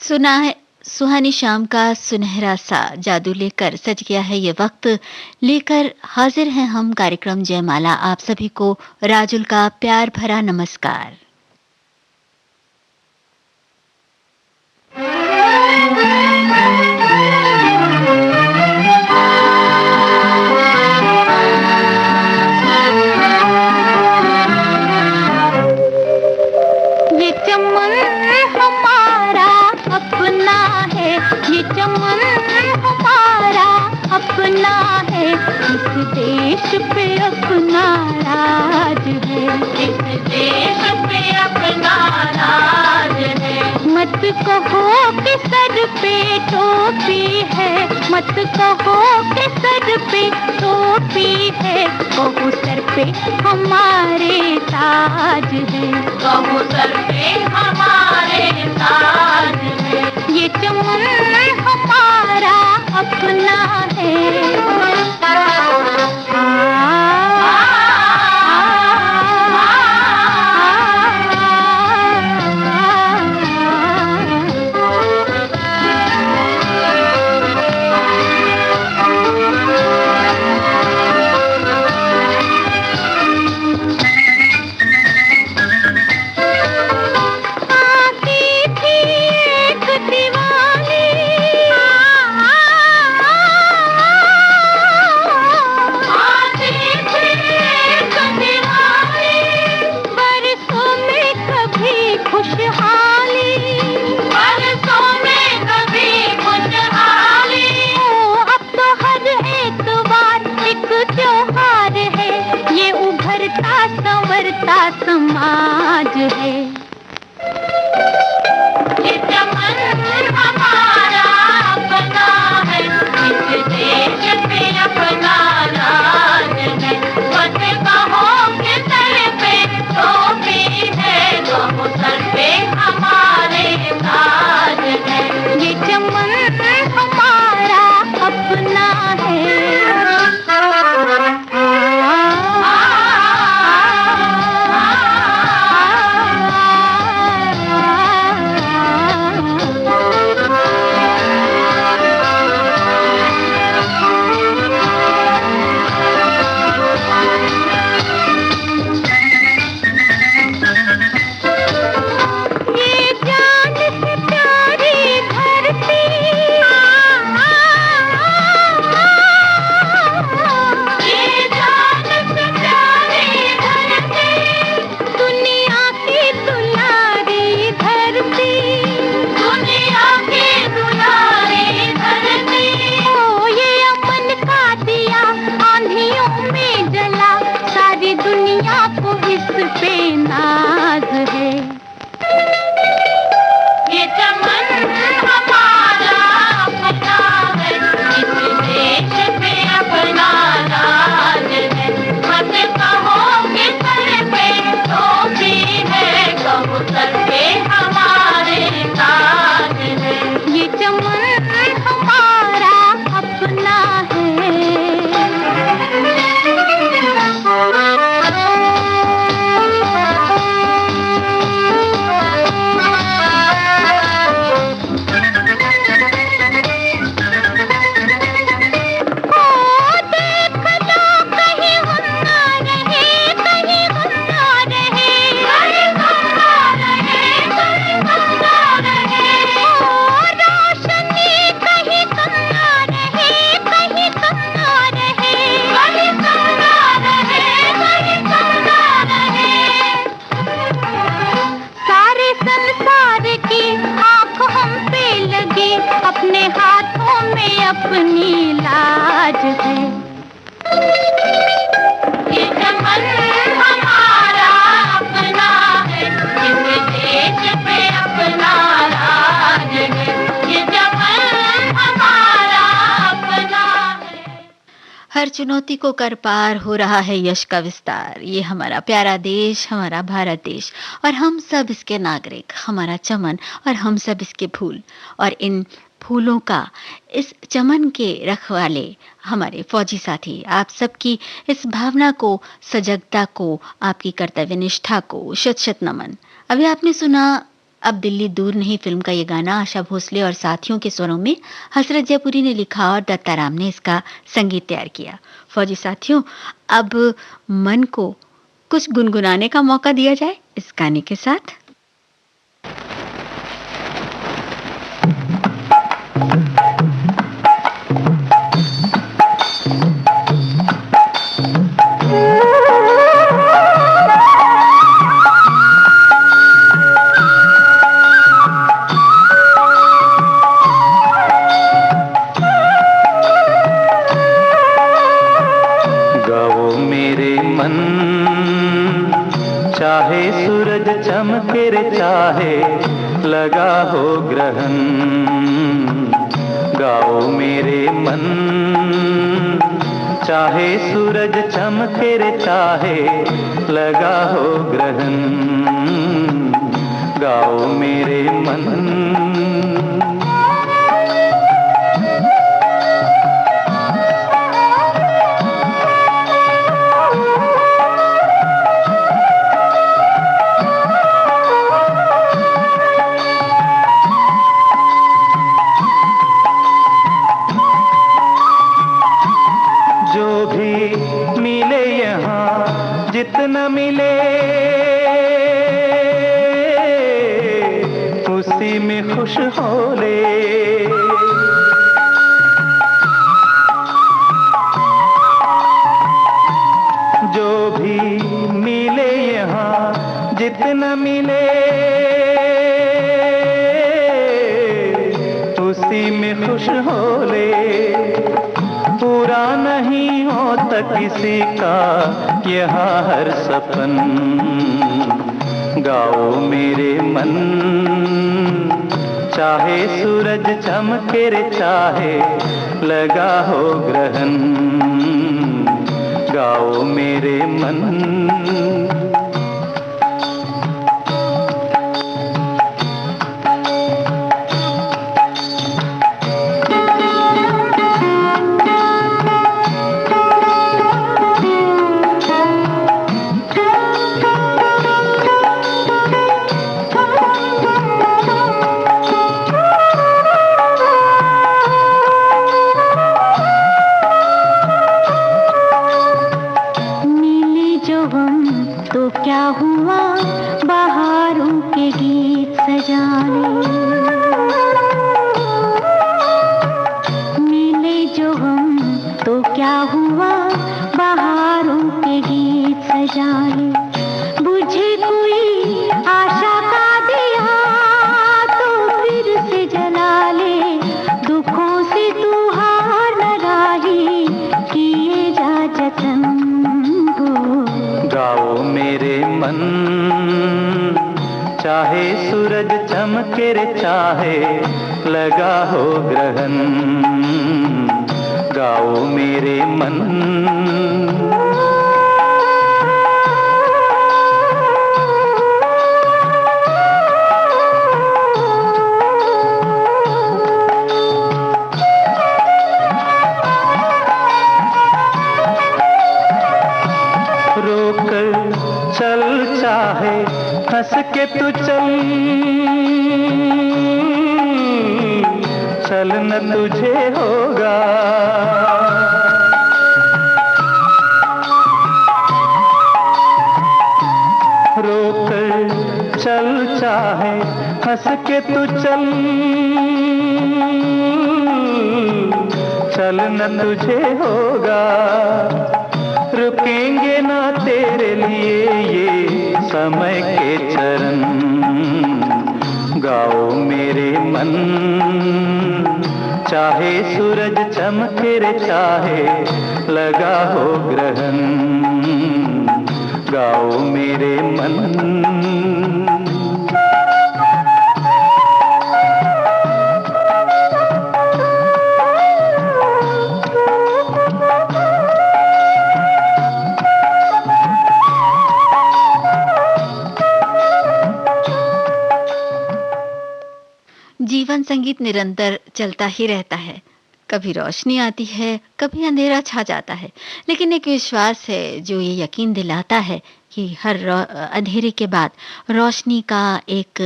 सुना है सुहानी शाम का सुनहरा सा जादू लेकर सज गया है ये वक्त। लेकर हाजिर हैं हम कार्यक्रम जयमाला। आप सभी को राजुल का प्यार भरा नमस्कार। ये चमन हमारा अपना है, ये चमन हमारा अपना है, इस देश पे अपना राज है, इस देश पे अपना राज है। मत कहो कि सर पे टोपी है, मत कहो कि सर पे टोपी है, कहो सर पे हमारे ताज है, कहो सर पे हमारे ताज है। ये चमन हमारा अपना है। संवरता समाज है। ये चमन हमारा अपना है, इस देश पे अपना राज है। मत कहो कि सर पे टोपी है, कहो सर पे हमारे ताज है। ये चमन हमारा अपना है। अपने हाथों में अपनी लाज है। ये चमन हमारा अपना है, इस देश पे अपना राज है। ये चमन हमारा अपना है। हर चुनौती को कर पार हो रहा है यश का विस्तार। ये हमारा प्यारा देश, हमारा भारत देश, और हम सब इसके नागरिक, हमारा चमन और हम सब इसके फूल। और इन फूलों का, इस चमन के रखवाले हमारे फौजी साथी, आप सबकी इस भावना को, सजगता को, आपकी कर्तव्य निष्ठा को शत शत नमन। अभी आपने सुना अब दिल्ली दूर नहीं फिल्म का ये गाना आशा भोसले और साथियों के स्वरों में हसरत जयपुरी ने लिखा और दत्ताराम ने इसका संगीत तैयार किया। फौजी साथियों, अब मन को कुछ गुनगुनाने का मौका दिया जाए इस गाने के साथ। चाहे सूरज चमके रे चाहे लगा हो ग्रहण, गाओ मेरे मन। चाहे सूरज चमके रे चाहे लगा हो ग्रहण, गाओ मेरे मन। जितना मिले उसी में खुश हो ले, जो भी मिले यहाँ जितना मिले उसी में खुश हो ले। पूरा नहीं होता किसी का यहाँ हर सपन, गाओ मेरे मन। चाहे सूरज चमके रे चाहे लगा हो ग्रहण, गाओ मेरे मन। क्या हुआ बहारों के गीत सजाने, मिले जो हम तो क्या हुआ बहारों के गीत सजाने। बुझे कोई आशा का दिया तो फिर से जला ले, दुखों से तू हार न रही किए जा जतन हो, गाओ मेरे मन। चाहे सूरज चमके रे चाहे लगा हो ग्रहण, गाओ मेरे मन। चल चाहे हंस के तू चल, चलना तुझे होगा। रोकर चल चाहे हंस के तू चल, चलना तुझे होगा। रुकेंगे ना तेरे लिए ये समय के चरण, गाओ मेरे मन। चाहे सूरज चमके रे चाहे लगा हो ग्रहण, गाओ मेरे मन। जीवन संगीत निरंतर चलता ही रहता है। कभी रोशनी आती है, कभी अंधेरा छा जाता है, लेकिन एक विश्वास है जो ये यकीन दिलाता है कि हर अंधेरे के बाद रोशनी का एक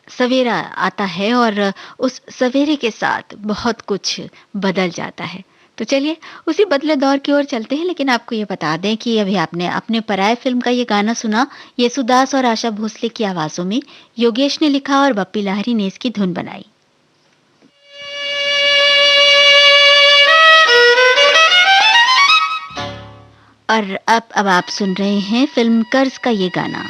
सवेरा आता है और उस सवेरे के साथ बहुत कुछ बदल जाता है। तो चलिए उसी बदले दौर की ओर चलते हैं, लेकिन आपको ये बता दें कि अभी आपने अपने पराये फ़िल्म का ये गाना सुना, येसुदास और आशा भोसले की आवाज़ों में, योगेश ने लिखा और बप्पी लाहिरी ने इसकी धुन बनाई। और अब आप सुन रहे हैं फ़िल्म कर्ज़ का ये गाना।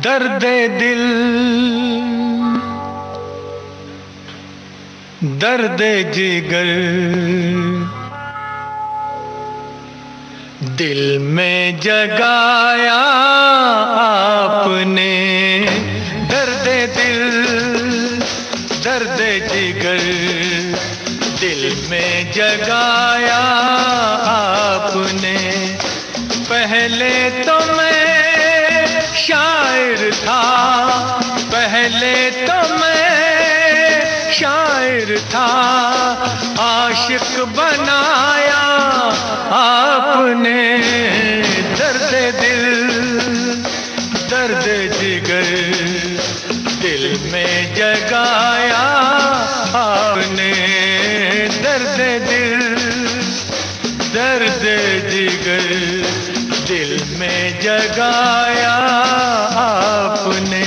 दर्दे दिल दर्दे जिगर दिल में जगाया आपने, दर्दे दिल दर्दे जिगर दिल में जगाया आपने। पहले तो मैं शायर था, पहले तो मैं शायर था, आशिक बनाया आपने। दर्द दिल दर्द जिगर दिल में जगाया आपने, दर्द दिल दर्द जिगर दिल में जगाया आपने।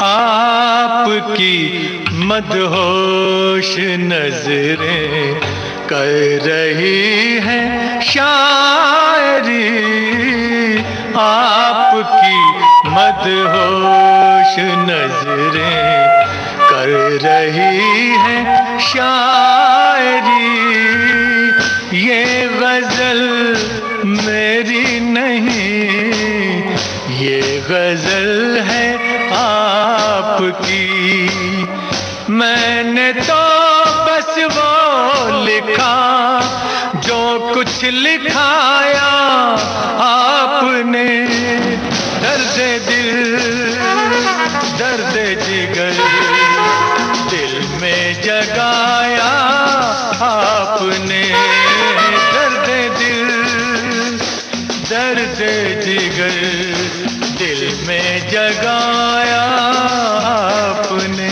आपकी मदहोश नजरें कर रही हैं शायरी, आपकी मदहोश नजरें कर रही हैं शायरी। ये गजल मेरी नहीं, ये गजल है आपकी। मैंने तो बस वो लिखा जो कुछ लिखाया आपने। दर्द दिल दर्द जिगर दिल में जगाया आपने। दर्द दिल दर्द जिगर दिल में जगाया आपने।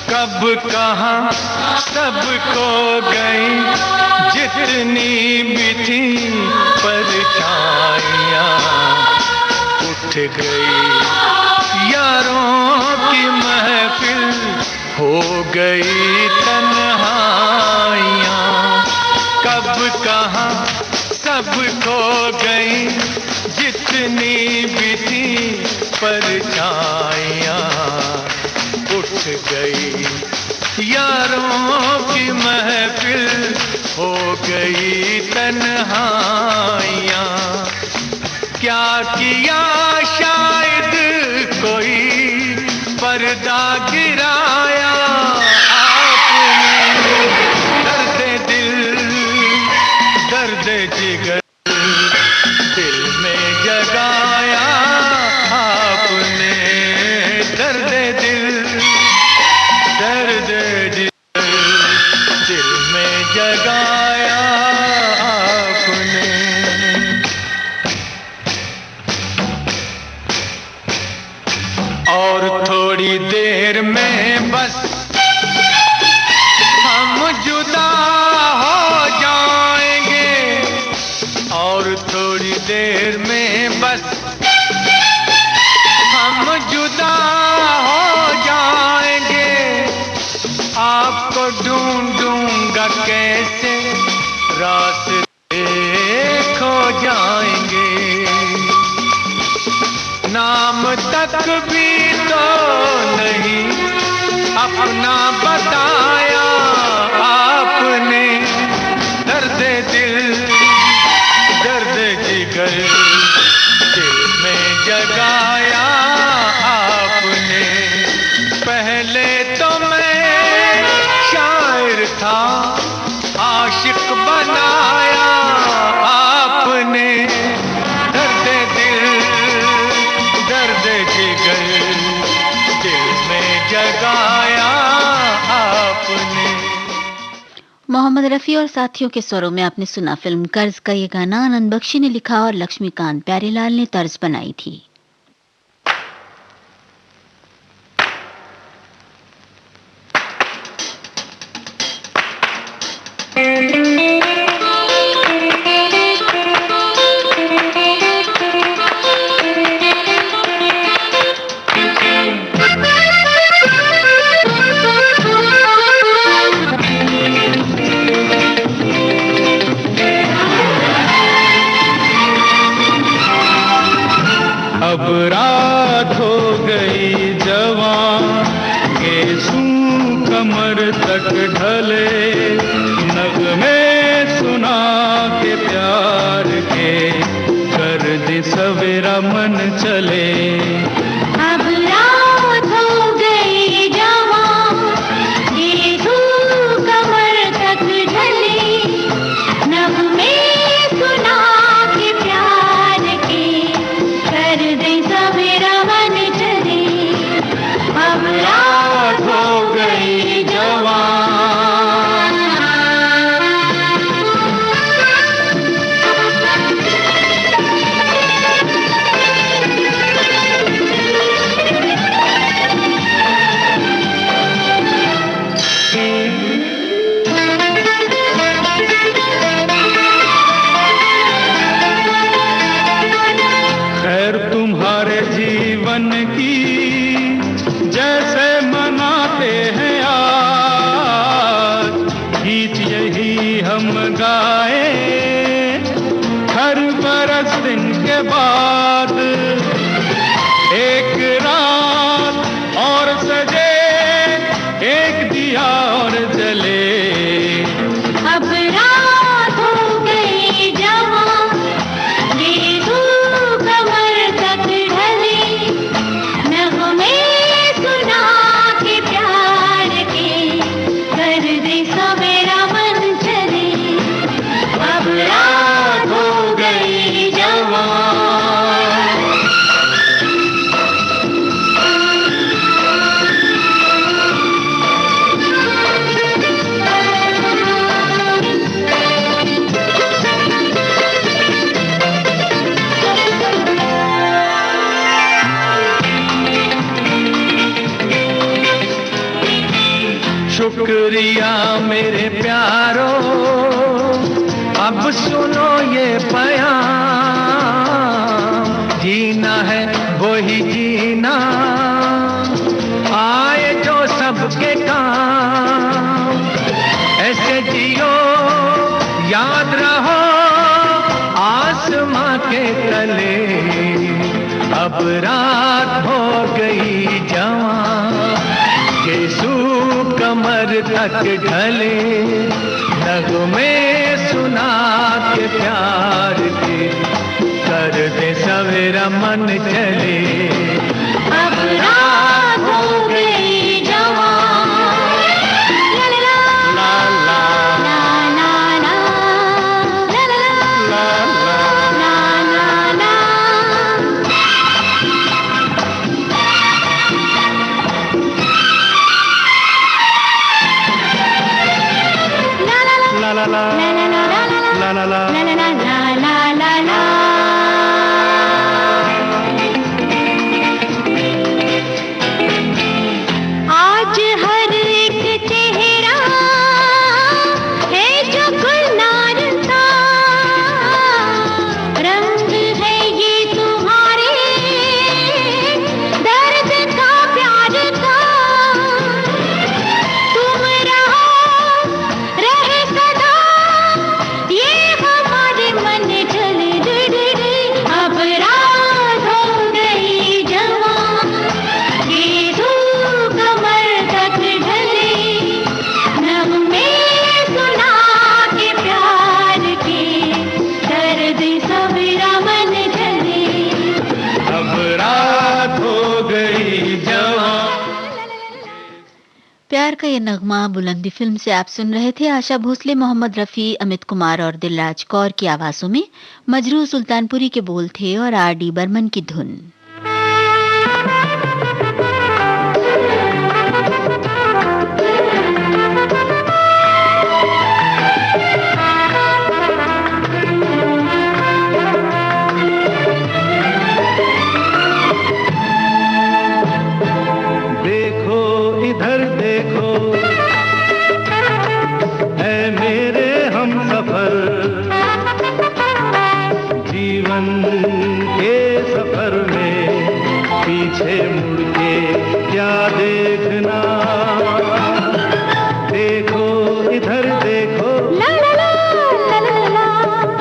कब कहाँ सब खो गई जितनी भी थी परछाइयाँ, उठ गई यारों की महफिल, हो गई तन्हाइयाँ। कहाँ सब खो गई, जितनी भी थी परछाइयाँ उठ गई। यारों की महफिल हो गई तन्हाइयाँ। क्या किया शायद कोई पर्दा गिराया आपने, दर्द दिल दर्द जिगर दिल में जगाया आपने, दर्द दिल दर्द जिगर दिल में जगाया आपने। और थोड़ी देर में बस हम जुदा हो जाएंगे, और थोड़ी देर में बस हम जुदा हो जाएंगे। आपको ढूंढूंगा कैसे रास्ते खो जाएंगे। नाम तक भी तो नहीं अपना बताया आपने, दर्द दिल दर्द जिगर दिल में जगाया आपने। पहले तो मैं शायर था, आशिक बनाया आपने, दर्द दिल दर्द जिगर दिल में जगाया आपने। मोहम्मद रफ़ी और साथियों के स्वरों में आपने सुना फिल्म कर्ज का ये गाना। आनंद बख्शी ने लिखा और लक्ष्मीकांत प्यारेलाल ने तर्ज बनाई थी। अब रात हो गई जवां, केसू कमर तक ढले, नगमे सुना के प्यार के, कर दे सवेरा मन चले। अब रात हो गई जवां, केसू कमर तक ढले, नगमे सुना के प्यार के, कर दे सवेरा मन चले। अब रात हो गई जवां। खैर तुम्हारे जीवन की जैसे मनाते हैं आज, गीत यही हम गाए हर बरस दिन के बाद। एक रात और सजे, एक दिया और जले। अब रात हो गई जवां, केसू कमर तक ढले, नगमे सुना के प्यार के, कर दे सवेरा मन चले। अब रात हो गई जवां। शुक्रिया मेरे प्यारो, अब सुनो ये बयान। जीना है वही जीना, आए जो सबके काम। ऐसे जियो याद अब रात हो गई जवां, यीशु कमर तक ढले, नगमे सुना के प्यार के, कर दे सवेरा मन चले। अब रात हो गई जवां, ला ला ला ला ला ला ला ला ला आज हर एक चेहरा है जो गुलनार का, रंग है ये तुम्हारे दर्द का प्यार का, तुम रहो रहे सदा ये हमारे मन चले रे रे रे। अब रात हो गई जवां, ये धूप कमर तक ढले, नगमे सुना के प्यार के, दर्द सवेरा मन चले। अब रात हो गई जवां। प्यार का ये नगमा बुलंदी फिल्म से आप सुन रहे थे आशा भोसले, मोहम्मद रफ़ी, अमित कुमार और दिलराज कौर की आवाज़ों में। मजरू सुल्तानपुरी के बोल थे और आर.डी. बर्मन की धुन। देखो इधर देखो, है मेरे हमसफर, जीवन के सफर में पीछे मुड़ के क्या देखना। देखो इधर देखो, ला ला ला ला ला ला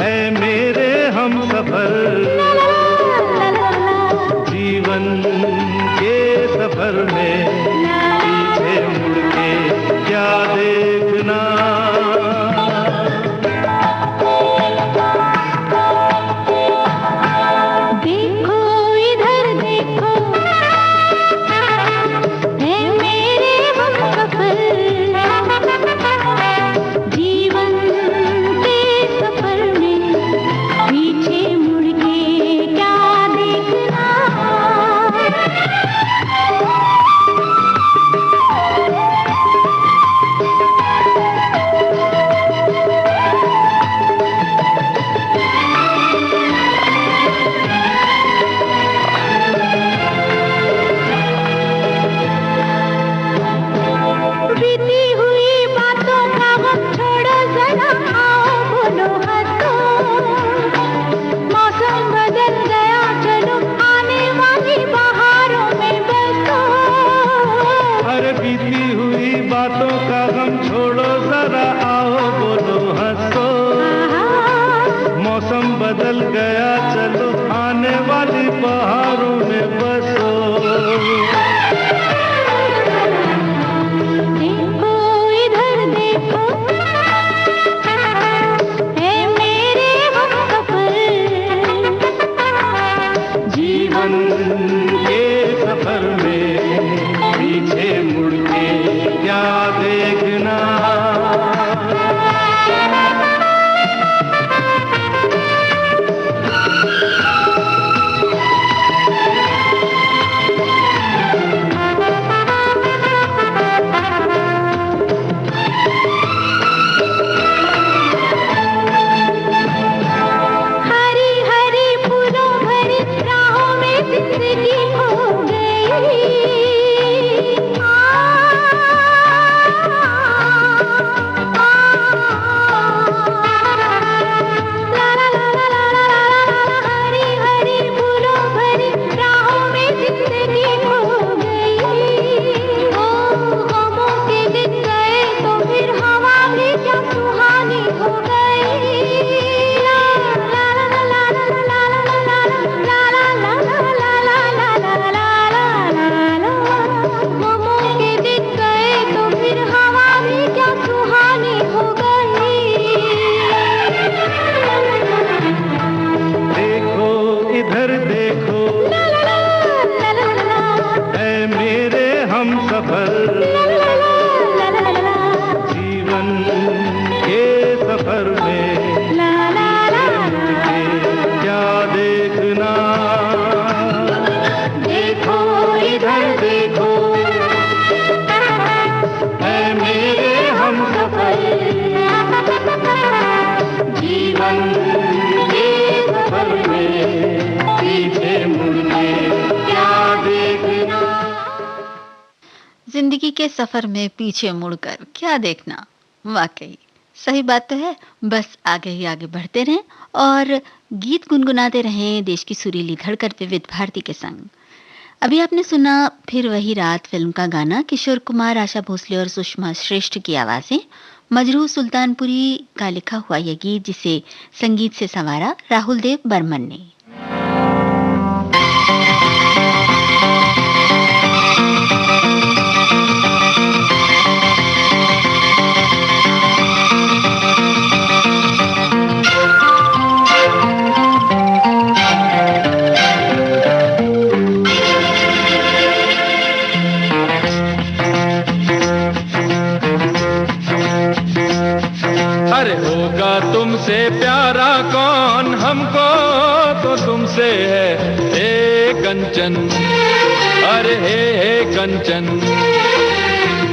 है मेरे हमसफर, ला ला ला जीवन के सफर में पीछे मुड़ के क्या देखना। देखो इधर देखो, है मेरे हमसफर, जीवन के सफर में पीछे मुड़ के क्या देखना। बीती हुई बातों का गम छोड़ो जरा, आओ बोलो हंसो, मौसम बदल गया चलो आने वाली बहारों में बसो। अरे बीती हुई बातों का गम छोड़ो जरा, आओ बोलो हंसो, मौसम बदल गया चलो आने वाली बहारों में बसो। देखो इधर देखो, है मेरे हमसफर, जीवन के सफर में पीछे मुड़ के क्या देखना। हरी हरी फूलों भरी राहों में जिंदगी खो गई। के सफर में पीछे मुड़कर क्या देखना। वाकई सही बात तो है। बस आगे ही आगे बढ़ते रहें और गीत गुनगुनाते रहें देश की सुरीली धड़कन विविध भारती के संग। अभी आपने सुना फिर वही रात फिल्म का गाना, किशोर कुमार, आशा भोसले और सुषमा श्रेष्ठ की आवाजें। मजरूह सुल्तानपुरी का लिखा हुआ यह गीत, जिसे संगीत से संवारा राहुल देव बर्मन ने। अरे होगा तुमसे प्यारा कौन, हमको तो तुमसे है हे कंचन, अरे हे कंचन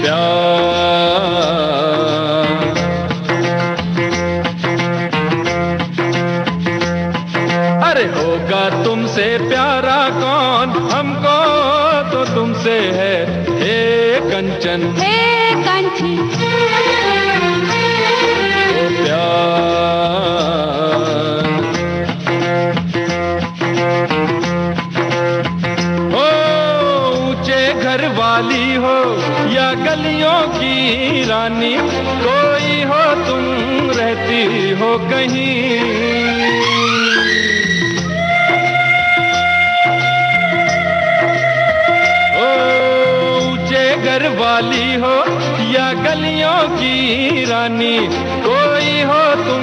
प्यार। अरे होगा तुमसे प्यारा कौन, हमको तो तुमसे है हे कंचन, हे कांची हो ऊंचे घर वाली हो या गलियों की रानी, कोई हो तुम रहती हो कहीं। ऊंचे घर वाली हो या गलियों की रानी, कोई हो तुम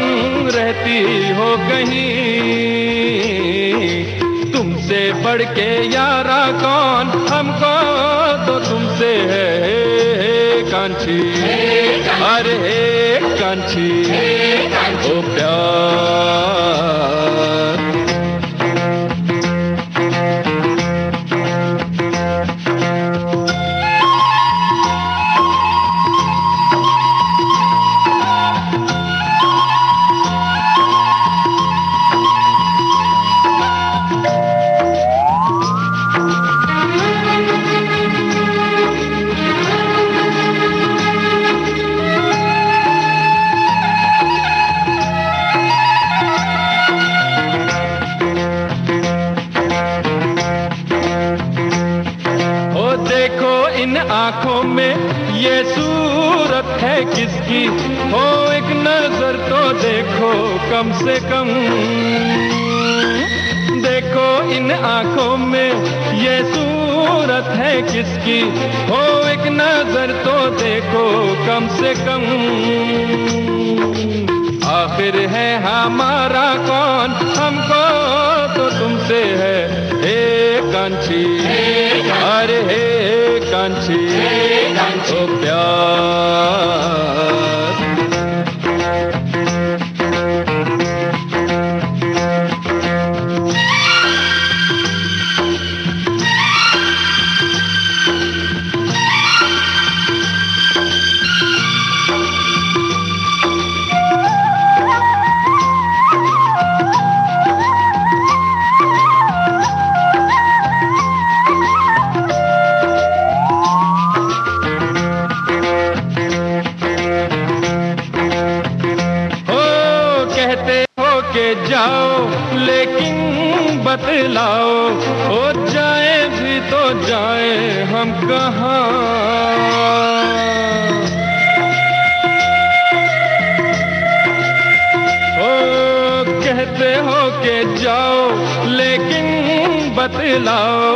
रहती हो कहीं। तुमसे बढ़ के यारा कौन, हमको तो तुमसे है कांची, अरे कांची ओ प्यार। आंखों में ये सूरत है किसकी, हो एक नजर तो देखो कम से कम। देखो इन आंखों में ये सूरत है किसकी, हो एक नजर तो देखो कम से कम। आखिर है हमारा कौन, हमको तो तुमसे है हे कांची, अरे हे कांची ओ प्यार। जाओ लेकिन बतलाओ, हो जाए भी तो जाए हम कहाँ। हो कहते हो के जाओ लेकिन बतलाओ,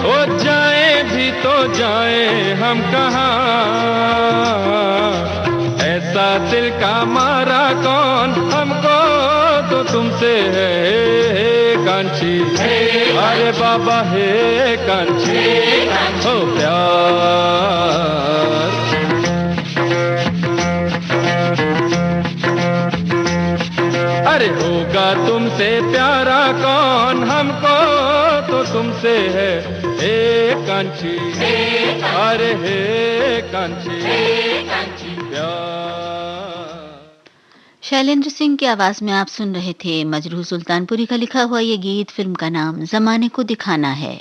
हो जाए भी तो जाए हम कहाँ। ऐसा दिल का मारा कौन, हमको तो तुमसे है कांची, अरे बाबा है कांची हो प्यार। अरे होगा तुमसे प्यारा कौन, हमको तो तुमसे है कांची, अरे हे कांची प्यार। शैलेंद्र सिंह की आवाज में आप सुन रहे थे मजरूह सुल्तानपुरी का लिखा हुआ ये गीत। फिल्म का नाम जमाने को दिखाना है।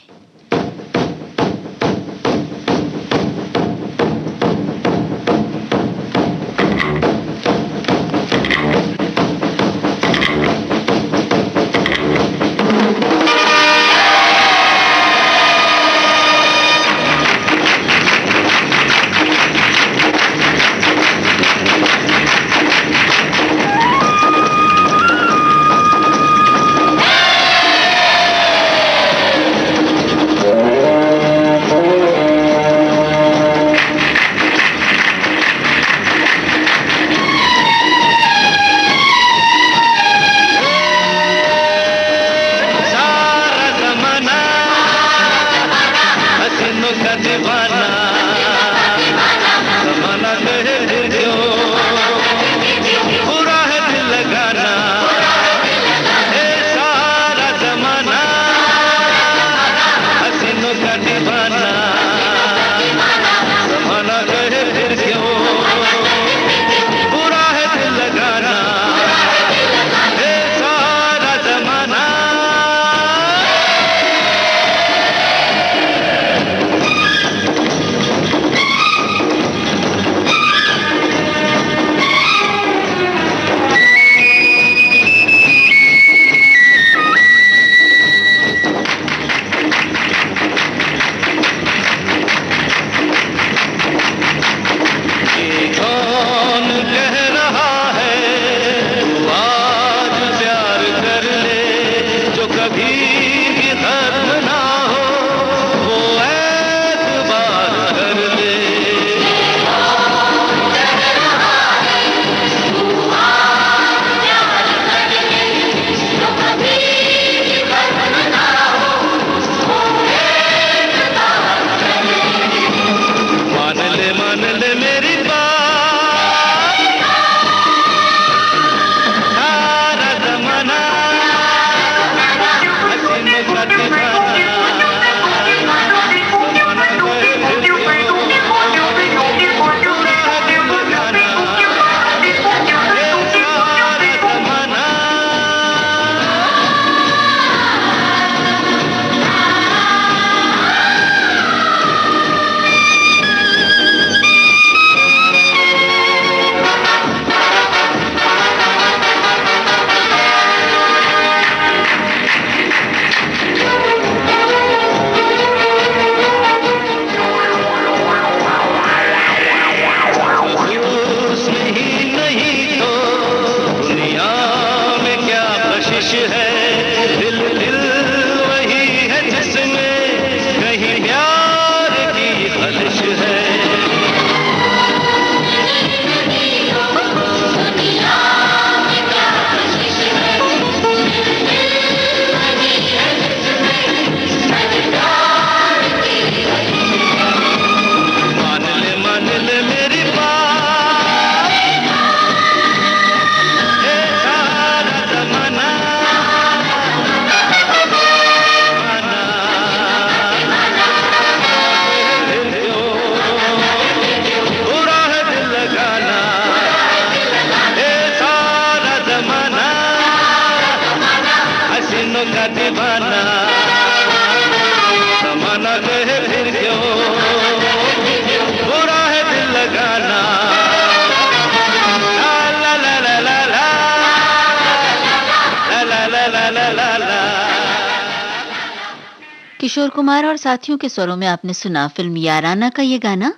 किशोर कुमार और साथियों के स्वरों में आपने सुना फिल्म याराना का ये गाना।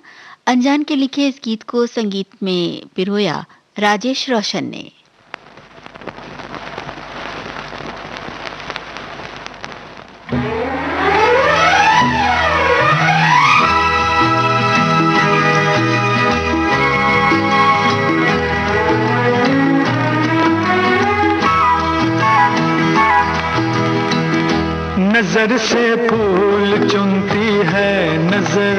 अनजान के लिखे इस गीत को संगीत में पिरोया राजेश रोशन ने। नजर से फूल चुनती है नजर,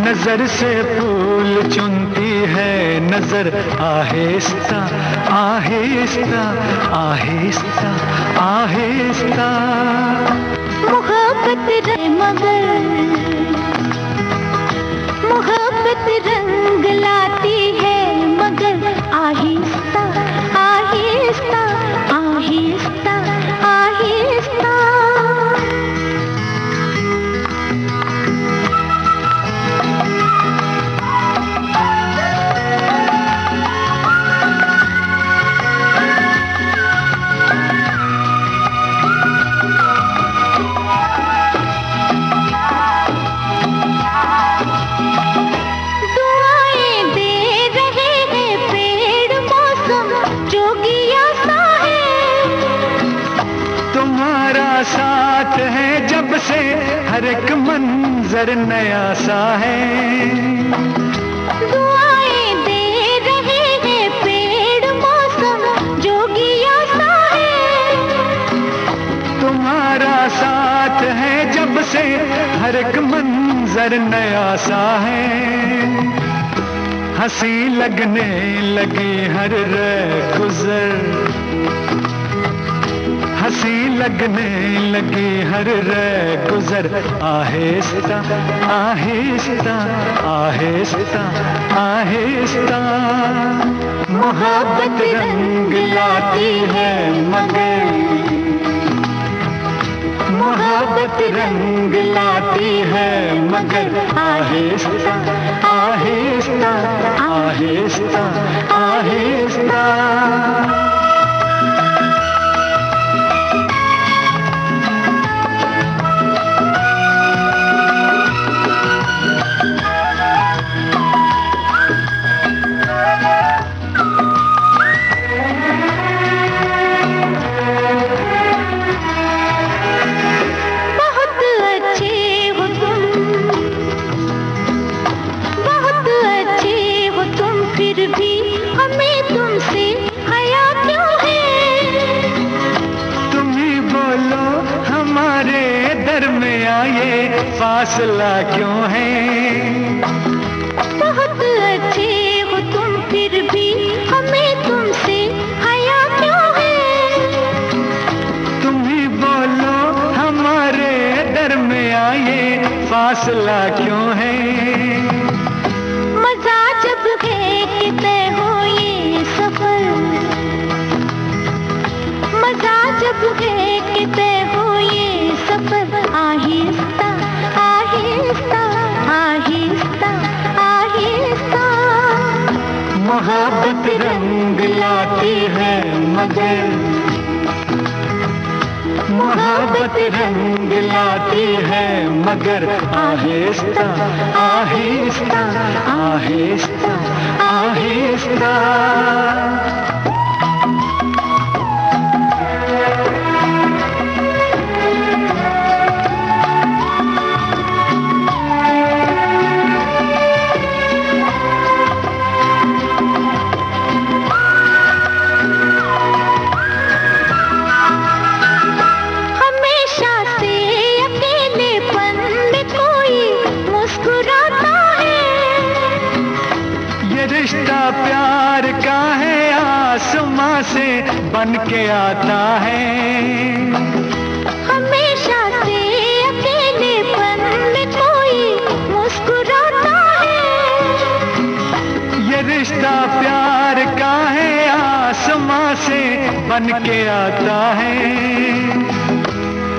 नजर से फूल चुनती है नजर, आहिस्ता आहिस्ता आहिस्ता आहिस्ता। मोहब्बत रे मगर मोहब्बत रंग लाती है मगर, आहिस्ता आहिस्ता आहिस्ता आहिस्ता। साथ है जब से हर एक मंजर नया सा है, दुआएं दे रहे हैं पेड़ मौसम जोगिया सा है। तुम्हारा साथ है जब से हर एक मंजर नया सा है, हंसी लगने लगी हर गुजर, हंसी लगने लगी हर गुजर, आहिस्ता आहिस्ता आहिस्ता आहिस्ता। मोहब्बत रंग लाती है मगर, मोहब्बत रंग लाती है मगर, आहिस्ता आहिस्ता आहिस्ता आहिस्ता। फासला क्यों है, बहुत अच्छे हो तुम फिर भी हमें तुमसे हया क्यों है। तुम ही बोलो हमारे दरमियां ये फासला क्यों है। मजा जब है कि तय हो ये सफर, मजा जब है कि तय हो ये सफर, आहिस्ता आहिस्ता आहिस्ता आहिस्ता। मोहब्बत रंग लाती है मगर, मोहब्बत रंग लाती है मगर, आहिस्ता आहिस्ता आहिस्ता आहिस्ता। रिश्ता प्यार का है आसमां से बन के आता है, हमेशा से अकेलेपन में कोई मुस्कुराता है। ये रिश्ता प्यार का है आसमां से बन के आता है,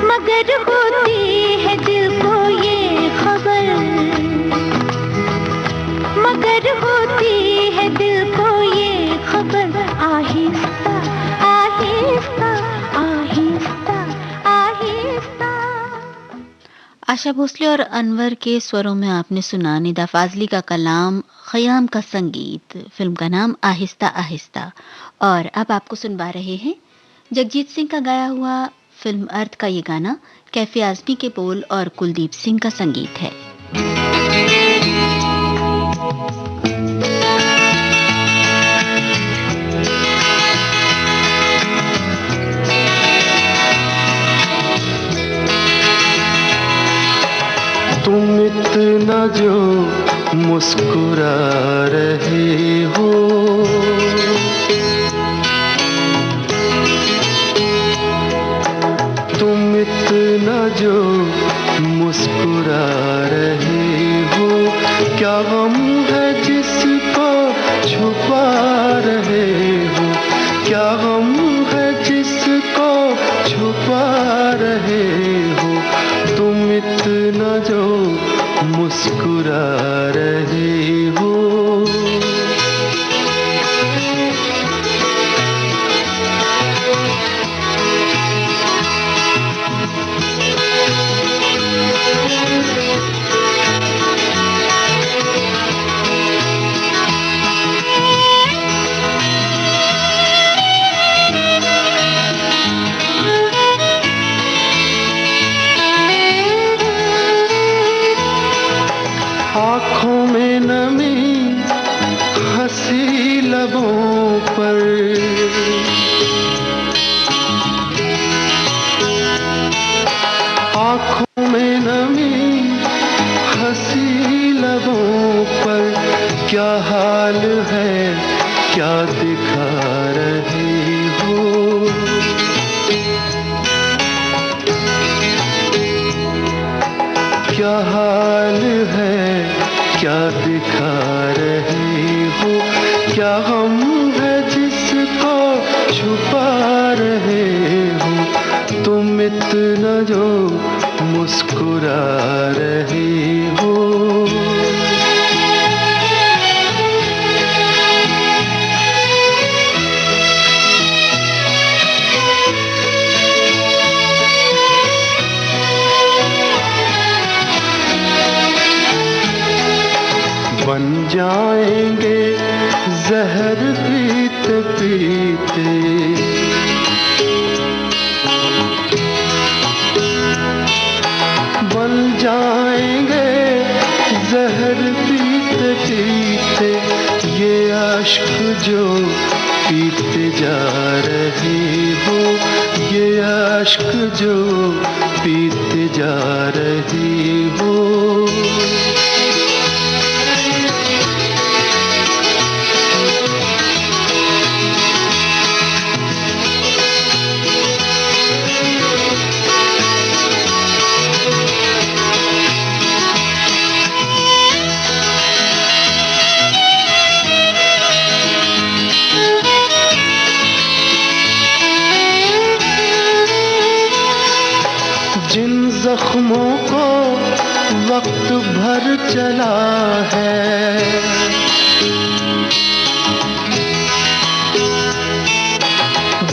मगर होती है दिल को ये खबर, मगर होती है दिल को ये खबर, आहिस्ता आहिस्ता आहिस्ता आहिस्ता। आशा भोसले और अनवर के स्वरों में आपने सुना निदा फाजली का कलाम, खयाम का संगीत, फिल्म का नाम आहिस्ता आहिस्ता। और अब आपको सुनवा रहे हैं जगजीत सिंह का गाया हुआ फिल्म अर्थ का ये गाना, कैफी आजमी के बोल और कुलदीप सिंह का संगीत है। तुम इतना जो मुस्कुरा रहे हो, तुम इतना जो मुस्कुरा रहे हो, क्या गम है जिसको छुपा रहे हो, क्या गम है जिसको छुपा रहे हो, तुम इतना जो मुस्कुरा रहे हो। आँखों में नमी, हंसी लबों पर, आँखों में नमी, हंसी लबों पर, क्या हाल है क्या दिखा रहे हो, क्या हाल है क्या दिखा रहे हो, क्या गम है जिसको छुपा रहे हो, तुम इतना जो मुस्कुरा रहे हो। बन जाएंगे जहर पीते पीते, बन जाएंगे जहर पीते पीते, ये अश्क जो पीते जा रहे हो, ये अश्क जो पीते जा रहे हो। जिन जख्मों को वक्त भर चला है,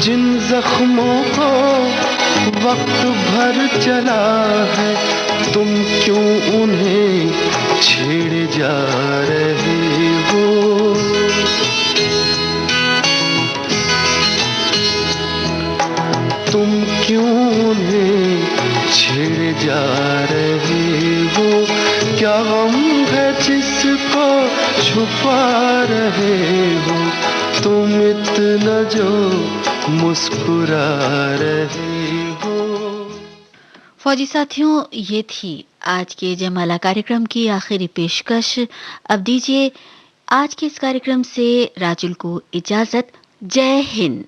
जिन जख्मों को वक्त भर चला है, तुम क्यों उन्हें छेड़े जा रहे हो, तुम क्यों उन्हें छेड़े जा रहे हो, क्या गम है जिसको छुपा रहे हो, तुम इतना जो मुस्कुरा रहे हो। फौजी साथियों, ये थी आज के जयमाला कार्यक्रम की आखिरी पेशकश। अब दीजिए आज के इस कार्यक्रम से राजुल को इजाजत। जय हिंद।